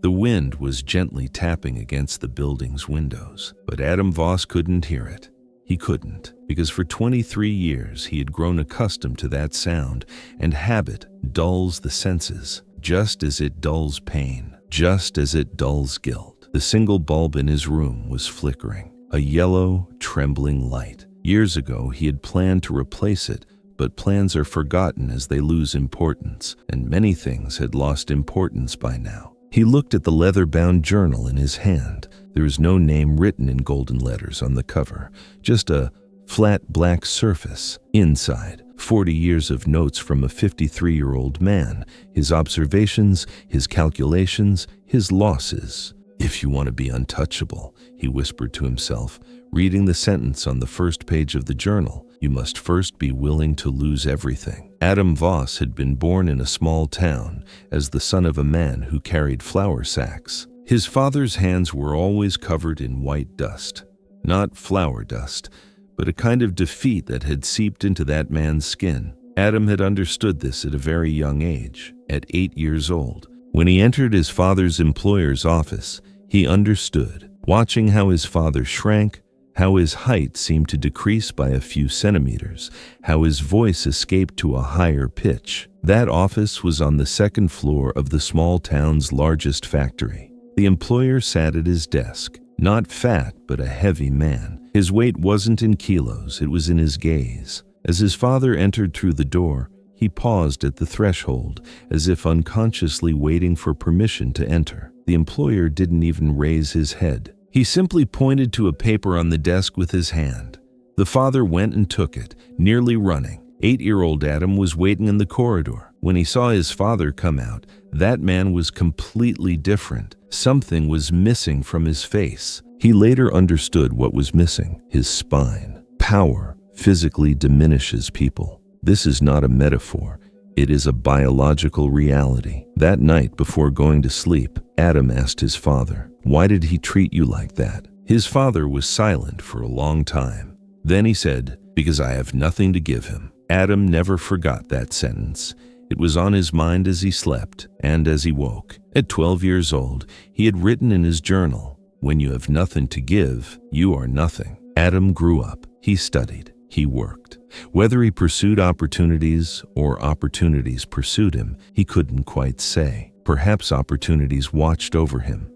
The wind was gently tapping against the building's windows, but Adam Voss couldn't hear it. He couldn't, because for 23 years he had grown accustomed to that sound, and habit dulls the senses, just as it dulls pain, just as it dulls guilt. The single bulb in his room was flickering, a yellow, trembling light. Years ago he had planned to replace it, but plans are forgotten as they lose importance, and many things had lost importance by now. He looked at the leather-bound journal in his hand. There was no name written in golden letters on the cover, just a flat black surface. Inside, 40 years of notes from a 53-year-old man, his observations, his calculations, his losses. "If you want to be untouchable," he whispered to himself, reading the sentence on the first page of the journal, "you must first be willing to lose everything." Adam Voss had been born in a small town as the son of a man who carried flour sacks. His father's hands were always covered in white dust. Not flour dust, but a kind of defeat that had seeped into that man's skin. Adam had understood this at a very young age, at 8 years old. When he entered his father's employer's office, he understood, watching how his father shrank, how his height seemed to decrease by a few centimeters, how his voice escaped to a higher pitch. That office was on the second floor of the small town's largest factory. The employer sat at his desk, not fat but a heavy man. His weight wasn't in kilos, it was in his gaze. As his father entered through the door, he paused at the threshold, as if unconsciously waiting for permission to enter. The employer didn't even raise his head. He simply pointed to a paper on the desk with his hand. The father went and took it, nearly running. 8-year-old Adam was waiting in the corridor. When he saw his father come out, that man was completely different. Something was missing from his face. He later understood what was missing: his spine. Power physically diminishes people. This is not a metaphor. It is a biological reality. That night before going to sleep, Adam asked his father, "Why did he treat you like that?" His father was silent for a long time. Then he said, "Because I have nothing to give him." Adam never forgot that sentence. It was on his mind as he slept and as he woke. At 12 years old, he had written in his journal, "When you have nothing to give, you are nothing." Adam grew up. He studied. He worked. Whether he pursued opportunities or opportunities pursued him, he couldn't quite say. Perhaps opportunities watched over him.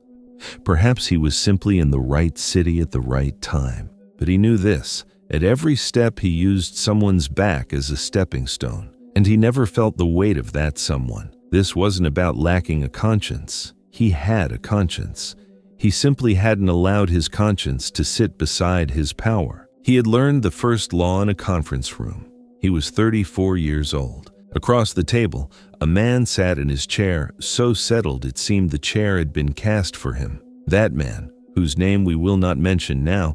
Perhaps he was simply in the right city at the right time. But he knew this: at every step he used someone's back as a stepping stone, and he never felt the weight of that someone. This wasn't about lacking a conscience. He had a conscience. He simply hadn't allowed his conscience to sit beside his power. He had learned the first law in a conference room. He was 34 years old. Across the table, a man sat in his chair, so settled it seemed the chair had been cast for him. That man, whose name we will not mention now,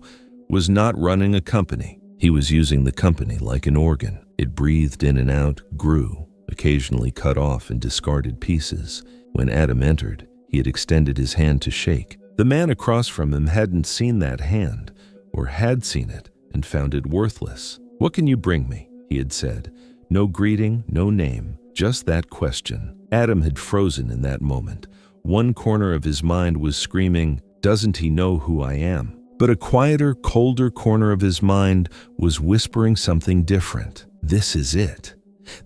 was not running a company. He was using the company like an organ. It breathed in and out, grew, occasionally cut off in discarded pieces. When Adam entered, he had extended his hand to shake. The man across from him hadn't seen that hand, or had seen it, and found it worthless. "What can you bring me?" he had said. No greeting, no name, just that question. Adam had frozen in that moment. One corner of his mind was screaming, "Doesn't he know who I am?" But a quieter, colder corner of his mind was whispering something different. This is it.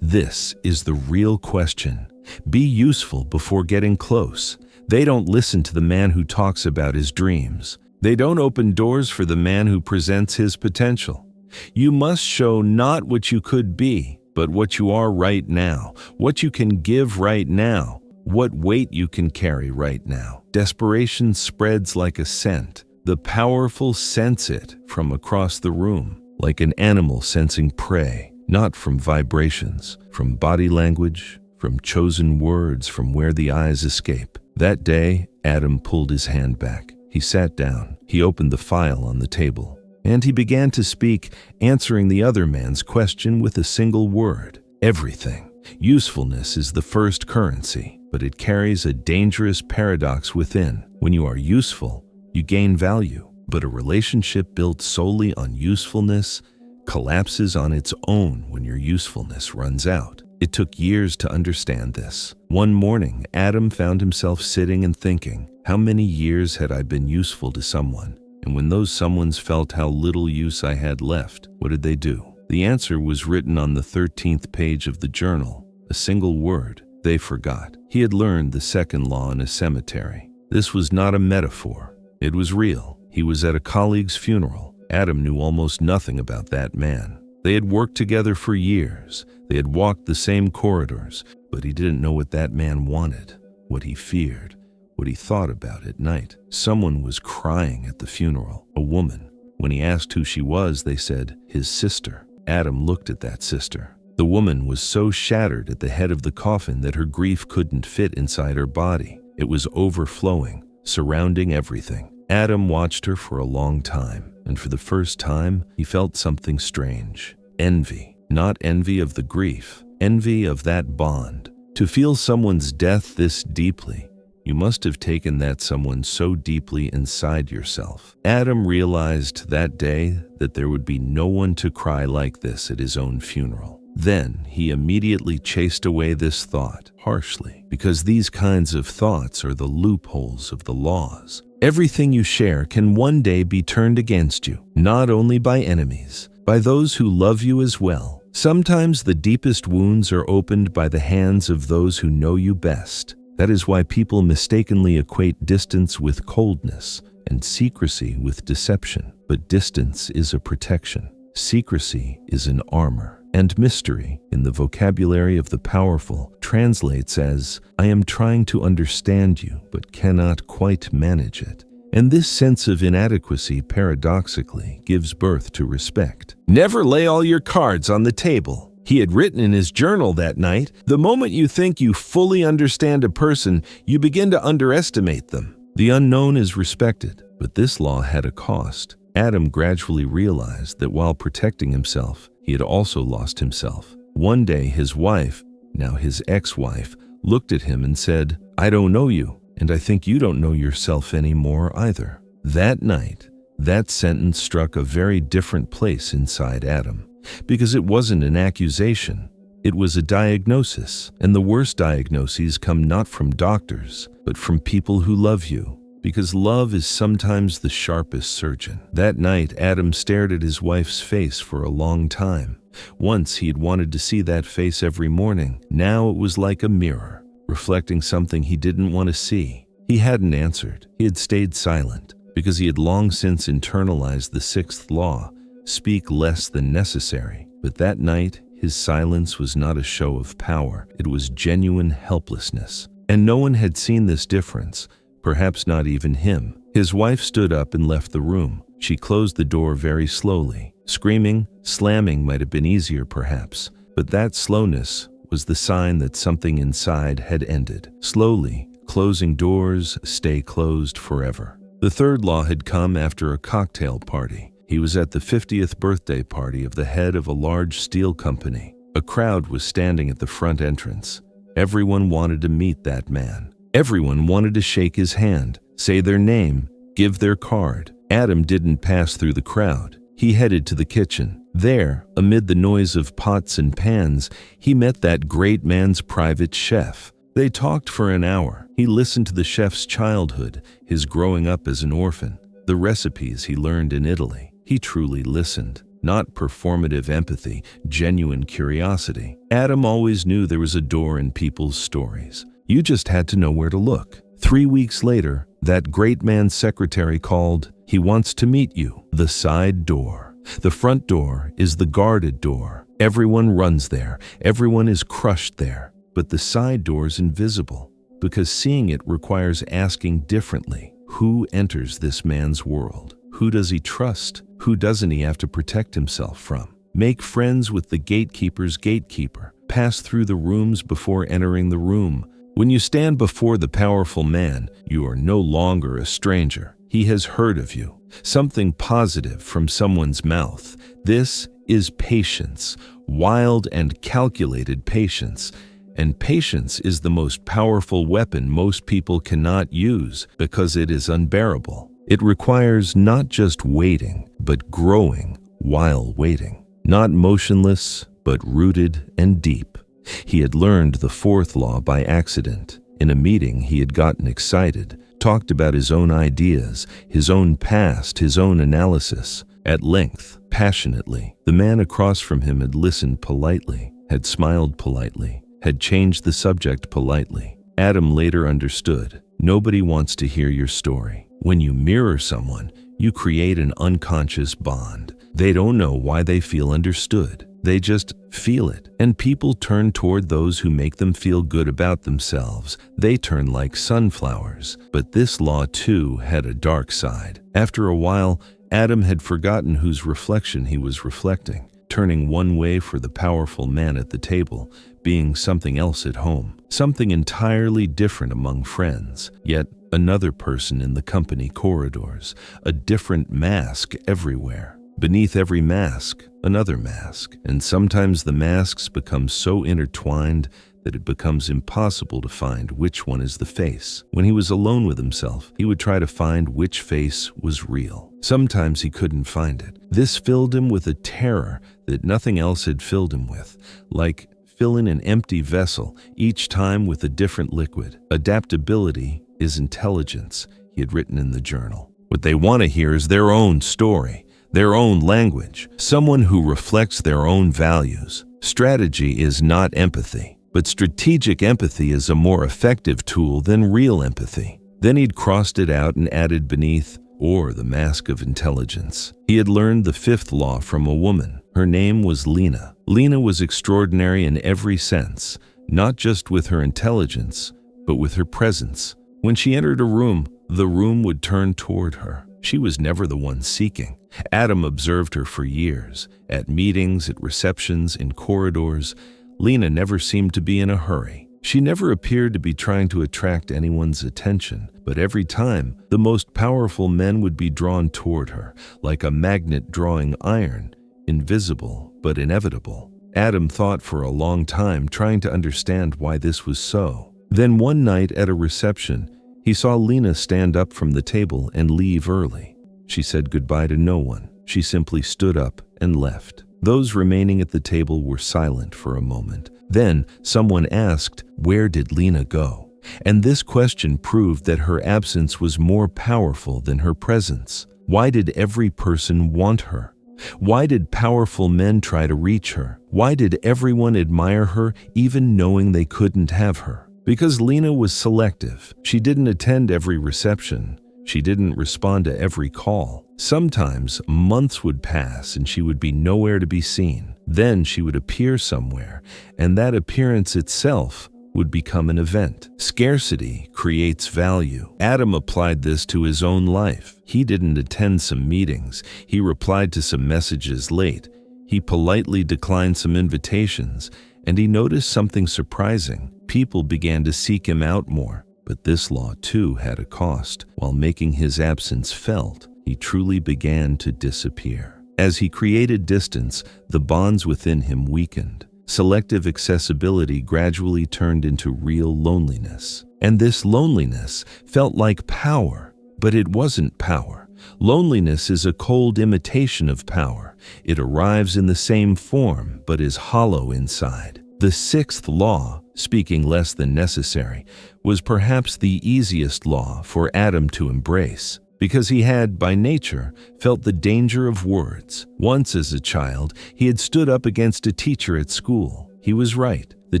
This is the real question. Be useful before getting close. They don't listen to the man who talks about his dreams. They don't open doors for the man who presents his potential. You must show not what you could be, but what you are right now, what you can give right now, what weight you can carry right now. Desperation spreads like a scent. The powerful sense it from across the room, like an animal sensing prey, not from vibrations, from body language, from chosen words, from where the eyes escape. That day, Adam pulled his hand back. He sat down. He opened the file on the table. And he began to speak, answering the other man's question with a single word: everything. Usefulness is the first currency, but it carries a dangerous paradox within. When you are useful, you gain value, but a relationship built solely on usefulness collapses on its own when your usefulness runs out. It took years to understand this. One morning, Adam found himself sitting and thinking, how many years had I been useful to someone? And when those someones felt how little use I had left, what did they do? The answer was written on the 13th page of the journal. A single word. They forgot. He had learned the second law in a cemetery. This was not a metaphor. It was real. He was at a colleague's funeral. Adam knew almost nothing about that man. They had worked together for years. They had walked the same corridors, but he didn't know what that man wanted, what he feared, what he thought about at night. Someone was crying at the funeral, a woman. When he asked who she was, they said, his sister. Adam looked at that sister. The woman was so shattered at the head of the coffin that her grief couldn't fit inside her body. It was overflowing, surrounding everything. Adam watched her for a long time, and for the first time, he felt something strange. Envy. Not envy of the grief, envy of that bond. To feel someone's death this deeply, you must have taken that someone so deeply inside yourself. Adam realized that day that there would be no one to cry like this at his own funeral. Then he immediately chased away this thought, harshly, because these kinds of thoughts are the loopholes of the laws. Everything you share can one day be turned against you, not only by enemies, by those who love you as well. Sometimes the deepest wounds are opened by the hands of those who know you best. That is why people mistakenly equate distance with coldness and secrecy with deception. But distance is a protection. Secrecy is an armor. And mystery, in the vocabulary of the powerful, translates as, I am trying to understand you, but cannot quite manage it. And this sense of inadequacy, paradoxically, gives birth to respect. Never lay all your cards on the table. He had written in his journal that night, the moment you think you fully understand a person, you begin to underestimate them. The unknown is respected, but this law had a cost. Adam gradually realized that while protecting himself, he had also lost himself. One day, his wife, now his ex-wife, looked at him and said, I don't know you, and I think you don't know yourself anymore either. That night, that sentence struck a very different place inside Adam, because it wasn't an accusation. It was a diagnosis, and the worst diagnoses come not from doctors, but from people who love you. Because love is sometimes the sharpest surgeon. That night, Adam stared at his wife's face for a long time. Once he had wanted to see that face every morning. Now it was like a mirror, reflecting something he didn't want to see. He hadn't answered. He had stayed silent, because he had long since internalized the sixth law, speak less than necessary. But that night, his silence was not a show of power. It was genuine helplessness. And no one had seen this difference. Perhaps not even him. His wife stood up and left the room. She closed the door very slowly. Screaming, slamming might have been easier perhaps, but that slowness was the sign that something inside had ended. Slowly, closing doors stay closed forever. The third law had come after a cocktail party. He was at the 50th birthday party of the head of a large steel company. A crowd was standing at the front entrance. Everyone wanted to meet that man. Everyone wanted to shake his hand, say their name, give their card. Adam didn't pass through the crowd. He headed to the kitchen. There, amid the noise of pots and pans, he met that great man's private chef. They talked for an hour. He listened to the chef's childhood, his growing up as an orphan, the recipes he learned in Italy. He truly listened. Not performative empathy, genuine curiosity. Adam always knew there was a door in people's stories. You just had to know where to look. 3 weeks later, that great man's secretary called. He wants to meet you. The side door. The front door is the guarded door. Everyone runs there. Everyone is crushed there. But the side door's invisible, because seeing it requires asking differently. Who enters this man's world? Who does he trust? Who doesn't he have to protect himself from? Make friends with the gatekeeper's gatekeeper. Pass through the rooms before entering the room. When you stand before the powerful man, you are no longer a stranger. He has heard of you. Something positive from someone's mouth. This is patience, wild and calculated patience. And patience is the most powerful weapon most people cannot use because it is unbearable. It requires not just waiting, but growing while waiting. Not motionless, but rooted and deep. He had learned the fourth law by accident. In a meeting, he had gotten excited, talked about his own ideas, his own past, his own analysis, at length, passionately. The man across from him had listened politely, had smiled politely, had changed the subject politely. Adam later understood, nobody wants to hear your story. When you mirror someone, you create an unconscious bond. They don't know why they feel understood. They just feel it. And people turn toward those who make them feel good about themselves. They turn like sunflowers. But this law too had a dark side. After a while, Adam had forgotten whose reflection he was reflecting, turning one way for the powerful man at the table, being something else at home, something entirely different among friends, yet another person in the company corridors, a different mask everywhere. Beneath every mask, another mask, and sometimes the masks become so intertwined that it becomes impossible to find which one is the face. When he was alone with himself, he would try to find which face was real. Sometimes he couldn't find it. This filled him with a terror that nothing else had filled him with, like filling an empty vessel, each time with a different liquid. Adaptability is intelligence, he had written in the journal. What they want to hear is their own story, their own language, someone who reflects their own values. Strategy is not empathy, but strategic empathy is a more effective tool than real empathy. Then he'd crossed it out and added beneath, or the mask of intelligence. He had learned the fifth law from a woman. Her name was Lena. Lena was extraordinary in every sense, not just with her intelligence, but with her presence. When she entered a room, the room would turn toward her. She was never the one seeking. Adam observed her for years, at meetings, at receptions, in corridors. Lena never seemed to be in a hurry. She never appeared to be trying to attract anyone's attention, but every time, the most powerful men would be drawn toward her, like a magnet drawing iron, invisible but inevitable. Adam thought for a long time, trying to understand why this was so. Then one night at a reception, he saw Lena stand up from the table and leave early. She said goodbye to no one. She simply stood up and left. Those remaining at the table were silent for a moment. Then someone asked, "Where did Lena go?" And this question proved that her absence was more powerful than her presence. Why did every person want her? Why did powerful men try to reach her? Why did everyone admire her, even knowing they couldn't have her? Because Lena was selective. She didn't attend every reception. She didn't respond to every call. Sometimes months would pass and she would be nowhere to be seen. Then she would appear somewhere, and that appearance itself would become an event. Scarcity creates value. Adam applied this to his own life. He didn't attend some meetings. He replied to some messages late. He politely declined some invitations, and he noticed something surprising. People began to seek him out more. But this law too had a cost. While making his absence felt, he truly began to disappear. As he created distance, the bonds within him weakened. Selective accessibility gradually turned into real loneliness. And this loneliness felt like power, but it wasn't power. Loneliness is a cold imitation of power. It arrives in the same form, but is hollow inside. The sixth law, speaking less than necessary, was perhaps the easiest law for Adam to embrace, because he had, by nature, felt the danger of words. Once as a child, he had stood up against a teacher at school. He was right. The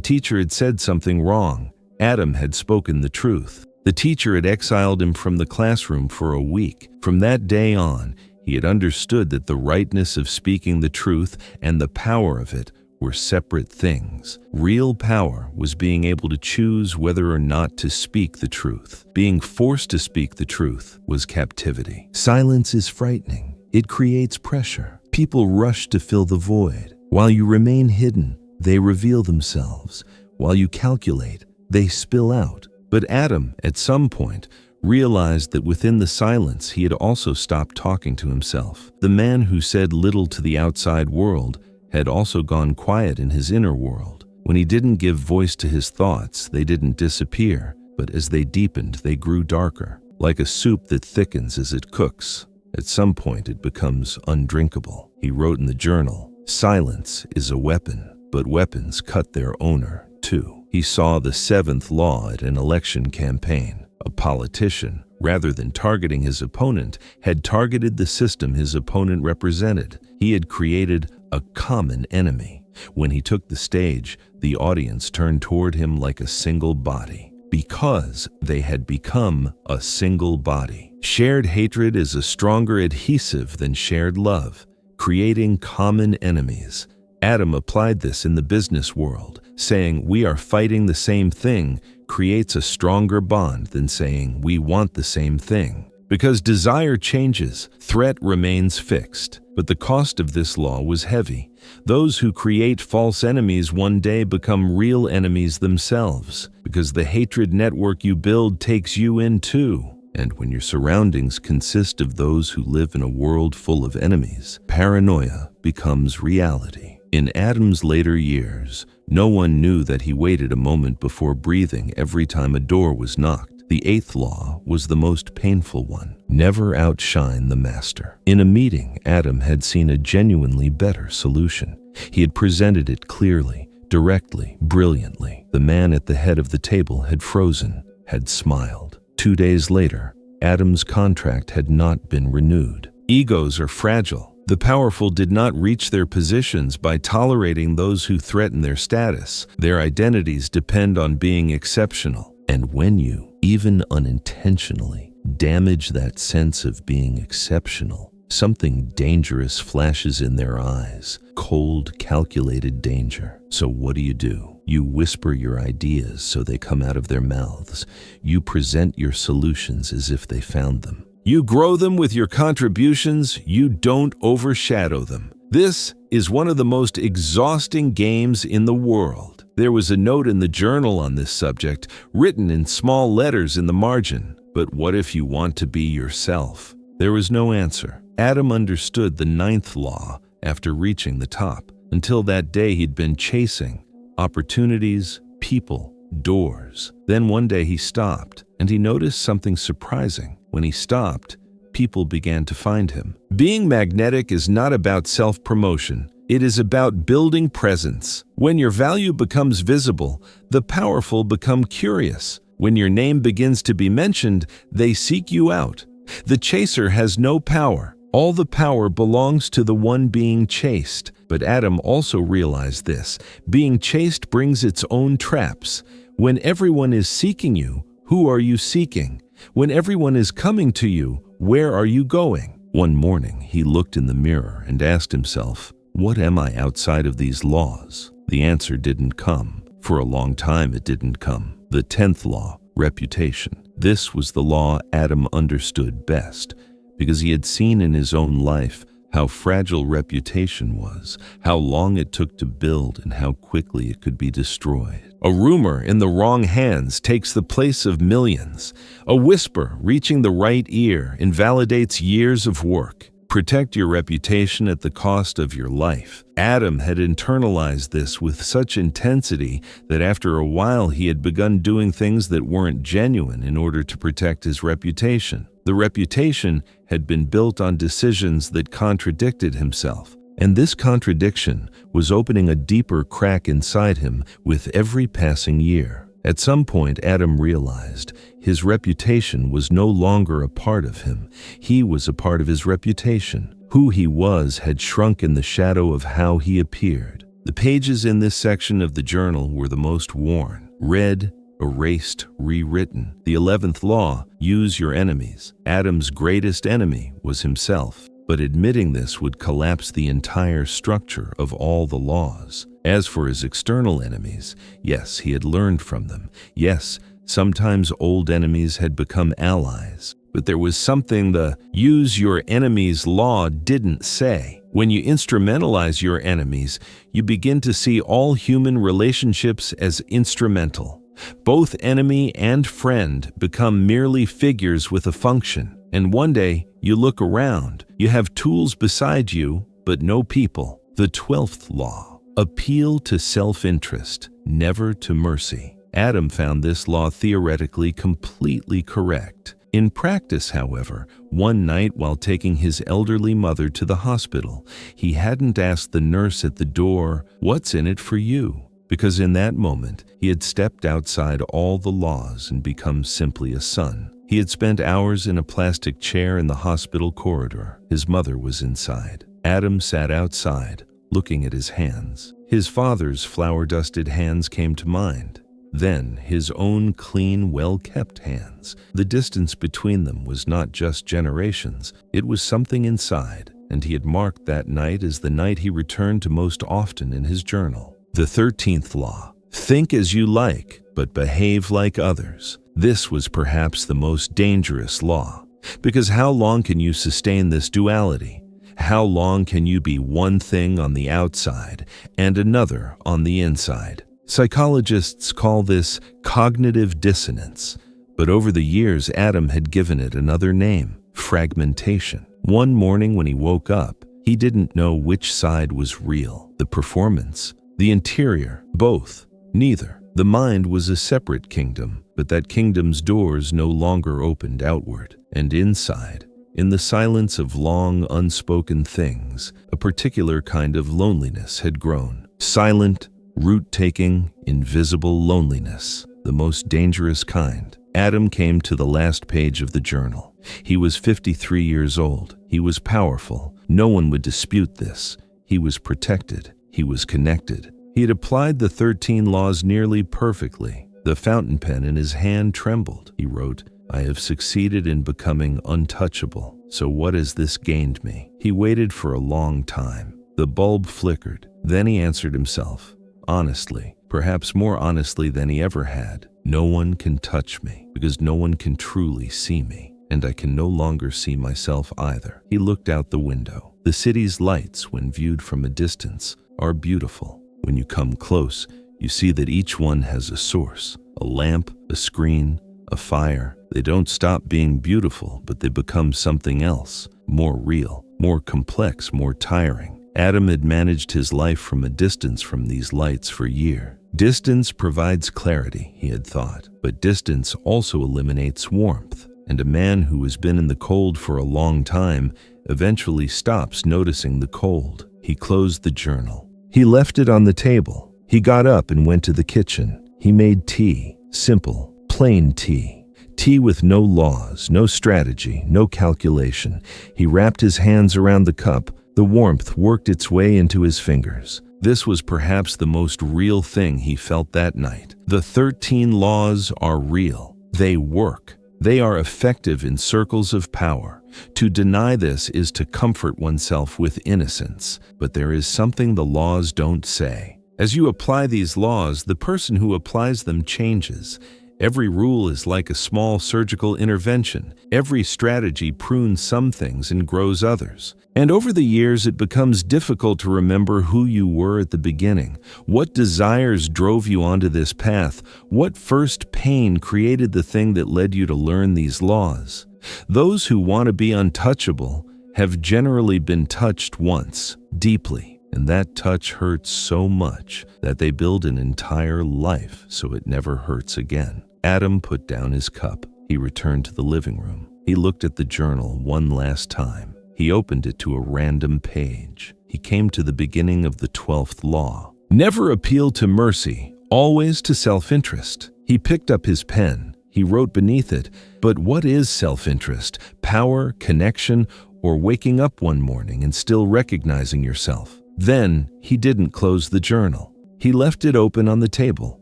teacher had said something wrong. Adam had spoken the truth. The teacher had exiled him from the classroom for a week. From that day on, he had understood that the rightness of speaking the truth and the power of it were separate things. Real power was being able to choose whether or not to speak the truth. Being forced to speak the truth was captivity. Silence is frightening. It creates pressure. People rush to fill the void. While you remain hidden, they reveal themselves. While you calculate, they spill out. But Adam, at some point, realized that within the silence he had also stopped talking to himself. The man who said little to the outside world had also gone quiet in his inner world. When he didn't give voice to his thoughts, they didn't disappear, but as they deepened, they grew darker. Like a soup that thickens as it cooks, at some point it becomes undrinkable. He wrote in the journal, "Silence is a weapon." But weapons cut their owner, too. He saw the seventh law at an election campaign. A politician, rather than targeting his opponent, had targeted the system his opponent represented. He had created a common enemy. When he took the stage, the audience turned toward him like a single body, because they had become a single body. Shared hatred is a stronger adhesive than shared love, creating common enemies. Adam applied this in the business world, saying we are fighting the same thing creates a stronger bond than saying we want the same thing. Because desire changes, threat remains fixed. But the cost of this law was heavy. Those who create false enemies one day become real enemies themselves, because the hatred network you build takes you in too. And when your surroundings consist of those who live in a world full of enemies, paranoia becomes reality. In Adam's later years, no one knew that he waited a moment before breathing every time a door was knocked. The eighth law was the most painful one. Never outshine the master. In a meeting, Adam had seen a genuinely better solution. He had presented it clearly, directly, brilliantly. The man at the head of the table had frozen, had smiled. 2 days later, Adam's contract had not been renewed. Egos are fragile. The powerful did not reach their positions by tolerating those who threaten their status. Their identities depend on being exceptional. And when you, even unintentionally, damage that sense of being exceptional, something dangerous flashes in their eyes, cold, calculated danger. So what do? You whisper your ideas so they come out of their mouths. You present your solutions as if they found them. You grow them with your contributions. You don't overshadow them. This is one of the most exhausting games in the world. There was a note in the journal on this subject, written in small letters in the margin. But what if you want to be yourself? There was no answer. Adam understood the ninth law after reaching the top. Until that day, he'd been chasing opportunities, people, doors. Then one day he stopped, and he noticed something surprising. When he stopped, people began to find him. Being magnetic is not about self-promotion. It is about building presence. When your value becomes visible, the powerful become curious. When your name begins to be mentioned, they seek you out. The chaser has no power. All the power belongs to the one being chased. But Adam also realized this. Being chased brings its own traps. When everyone is seeking you, who are you seeking? When everyone is coming to you, where are you going? One morning, he looked in the mirror and asked himself, what am I outside of these laws? The answer didn't come. For a long time, it didn't come. The 10th law, reputation. This was the law Adam understood best, because he had seen in his own life how fragile reputation was, how long it took to build, and how quickly it could be destroyed. A rumor in the wrong hands takes the place of millions. A whisper reaching the right ear invalidates years of work. Protect your reputation at the cost of your life. Adam had internalized this with such intensity that after a while he had begun doing things that weren't genuine in order to protect his reputation. The reputation had been built on decisions that contradicted himself, and this contradiction was opening a deeper crack inside him with every passing year. At some point, Adam realized his reputation was no longer a part of him. He was a part of his reputation. Who he was had shrunk in the shadow of how he appeared. The pages in this section of the journal were the most worn, read, erased, rewritten. The 11th law, use your enemies. Adam's greatest enemy was himself. But admitting this would collapse the entire structure of all the laws. As for his external enemies, yes, he had learned from them. Yes, sometimes old enemies had become allies. But there was something the use your enemies law didn't say. When you instrumentalize your enemies, you begin to see all human relationships as instrumental. Both enemy and friend become merely figures with a function. And one day, you look around, you have tools beside you, but no people. The 12th law, appeal to self-interest, never to mercy. Adam found this law theoretically completely correct. In practice, however, one night while taking his elderly mother to the hospital, he hadn't asked the nurse at the door, "What's in it for you?" Because in that moment, he had stepped outside all the laws and become simply a son. He had spent hours in a plastic chair in the hospital corridor. His mother was inside. Adam sat outside, looking at his hands. His father's flour-dusted hands came to mind. Then his own clean, well-kept hands. The distance between them was not just generations, it was something inside, and he had marked that night as the night he returned to most often in his journal. The 13th law: think as you like, but behave like others. This was perhaps the most dangerous law, because how long can you sustain this duality? How long can you be one thing on the outside and another on the inside? Psychologists call this cognitive dissonance, but over the years Adam had given it another name: fragmentation. One morning when he woke up, he didn't know which side was real: the performance, the interior, both, neither. The mind was a separate kingdom, but that kingdom's doors no longer opened outward. And inside, in the silence of long, unspoken things, a particular kind of loneliness had grown. Silent, root-taking, invisible loneliness, the most dangerous kind. Adam came to the last page of the journal. He was 53 years old. He was powerful. No one would dispute this. He was protected. He was connected. He had applied the 13 laws nearly perfectly. The fountain pen in his hand trembled. He wrote, "I have succeeded in becoming untouchable. So what has this gained me?" He waited for a long time. The bulb flickered. Then he answered himself, honestly, perhaps more honestly than he ever had. No one can touch me, because no one can truly see me, and I can no longer see myself either. He looked out the window. The city's lights, when viewed from a distance, are beautiful. When you come close, you see that each one has a source: a lamp, a screen, a fire. They don't stop being beautiful, but they become something else, more real, more complex, more tiring. Adam had managed his life from a distance from these lights for years. Distance provides clarity, he had thought, but distance also eliminates warmth, and a man who has been in the cold for a long time eventually stops noticing the cold. He closed the journal. He left it on the table. He got up and went to the kitchen. He made tea, simple, plain tea. Tea with no laws, no strategy, no calculation. He wrapped his hands around the cup. The warmth worked its way into his fingers. This was perhaps the most real thing he felt that night. The 13 laws are real. They work. They are effective in circles of power. To deny this is to comfort oneself with innocence. But there is something the laws don't say. As you apply these laws, the person who applies them changes. Every rule is like a small surgical intervention. Every strategy prunes some things and grows others. And over the years, it becomes difficult to remember who you were at the beginning. What desires drove you onto this path? What first pain created the thing that led you to learn these laws? Those who want to be untouchable have generally been touched once, deeply, and that touch hurts so much that they build an entire life so it never hurts again. Adam put down his cup. He returned to the living room. He looked at the journal one last time. He opened it to a random page. He came to the beginning of the 12th law. Never appeal to mercy, always to self-interest. He picked up his pen. He wrote beneath it, but what is self-interest? Power, connection, or waking up one morning and still recognizing yourself? Then he didn't close the journal. He left it open on the table.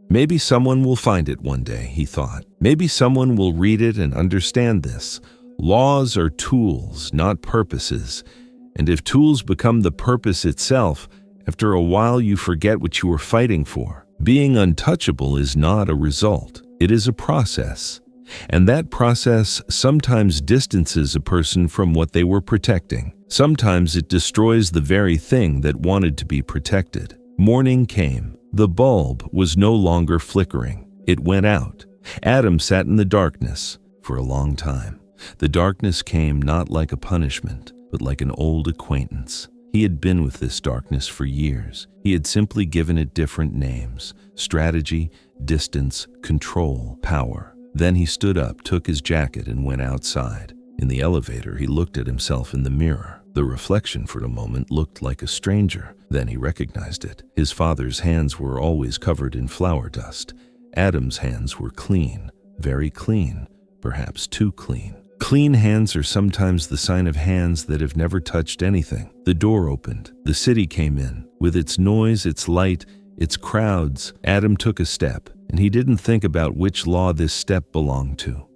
Maybe someone will find it one day, he thought. Maybe someone will read it and understand this. Laws are tools, not purposes. And if tools become the purpose itself, after a while you forget what you were fighting for. Being untouchable is not a result. It is a process. And that process sometimes distances a person from what they were protecting. Sometimes it destroys the very thing that wanted to be protected. Morning came. The bulb was no longer flickering. It went out. Adam sat in the darkness for a long time. The darkness came not like a punishment, but like an old acquaintance. He had been with this darkness for years. He had simply given it different names: strategy, distance, control, power. Then he stood up, took his jacket, and went outside. In the elevator, he looked at himself in the mirror. The reflection for a moment looked like a stranger. Then he recognized it. His father's hands were always covered in flour dust. Adam's hands were clean, very clean, perhaps too clean. Clean hands are sometimes the sign of hands that have never touched anything. The door opened. The city came in. With its noise, its light, its crowds, Adam took a step, and he didn't think about which law this step belonged to.